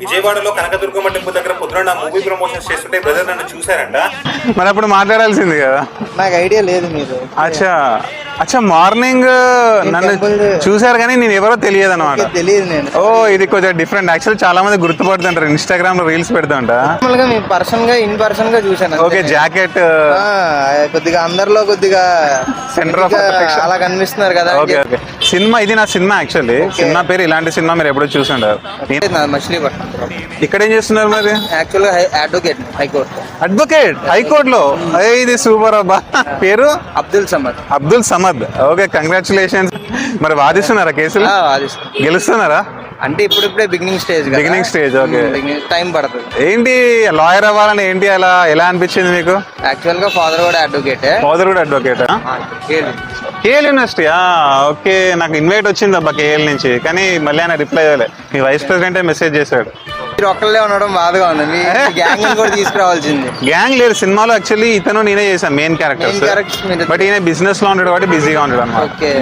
విజయవాడలో కనకదుర్గమ్మ టెంపుల్ దగ్గర పొద్దున మూవీ ప్రమోషన్స్ చేస్తుంటే బ్రదర్ నన్ను చూసారంట. మరి అప్పుడు మాట్లాడాల్సింది కదా. నాకు ఐడియా లేదు మీరు. అచ్చా అచ్చా మార్నింగ్ నన్ను చూసారు కానీ నేను ఎవరో తెలియదు అనమాట. తెలియదు నేను. ఓ ఇది కొంచెం డిఫరెంట్. యాక్చువల్ చాలా మంది గుర్తుపడుతుంటారు, ఇన్స్టాగ్రామ్ లో రీల్స్ పెడుతుంటా. పర్సన్ గా ఇన్ పర్సన్ గా చూసాను. ఓకే జాకెట్ కొద్దిగా అందరిలో కొద్దిగా సెంటర్ ఆఫ్ అలా కనిపిస్తున్నారు కదా. ఓకే ఓకే సినిమా ఇది నా సినిమా యాక్చువల్లీ. సినిమా పేరు ఇలాంటి సినిమా మీరు ఎప్పుడో చూసుంటారు. మచిలీపట్నం. ఇక్కడ ఏం చేస్తున్నారు మరి? యాక్చువల్ గా అడ్వకేట్ హైకోర్టు. అడ్వకేట్ హైకోర్టు లో. ఇది సూపర్ అబ్బా. పేరు అబ్దుల్ సమద్. అబ్దుల్ సమద్. Okay congratulations. మరి వాదిస్తున్నారా కేసులు? గెలుస్తున్నారా? అంటే ఇప్పుడిప్పుడే బిగినింగ్ స్టేజ్. ఓకే టైం పడుతుంది. ఏంటి లాయర్ అవ్వాలని ఏంటి అలా ఎలా అనిపించింది మీకు? యాక్చువల్ గా ఫాదర్ కూడా అడ్వకేట్. KL university. ఓకే నాకు ఇన్వైట్ వచ్చింది అబ్బా కేఎల్ నుంచి, కానీ మళ్ళీ ఆయన రిప్లై అవ్వలేదు. మీ వైస్ ప్రెసిడెంట్ మెసేజ్ చేశాడు. మీరు ఒక్కళ్ళే ఉండడం బాధగా ఉంది. మీ గ్యాంగ్ కూడా తీసుకురావాల్సింది. గ్యాంగ్ లేదు సినిమాలో. యాక్చువల్లీ ఇతను నేనే చేశాను మెయిన్ క్యారెక్టర్స్. క్యారెక్టర్స్ బట్ ఈయన బిజినెస్ లో ఉంటాడు కాబట్టి బిజీగా ఉంటాడు అన్నమాట. ఓకే.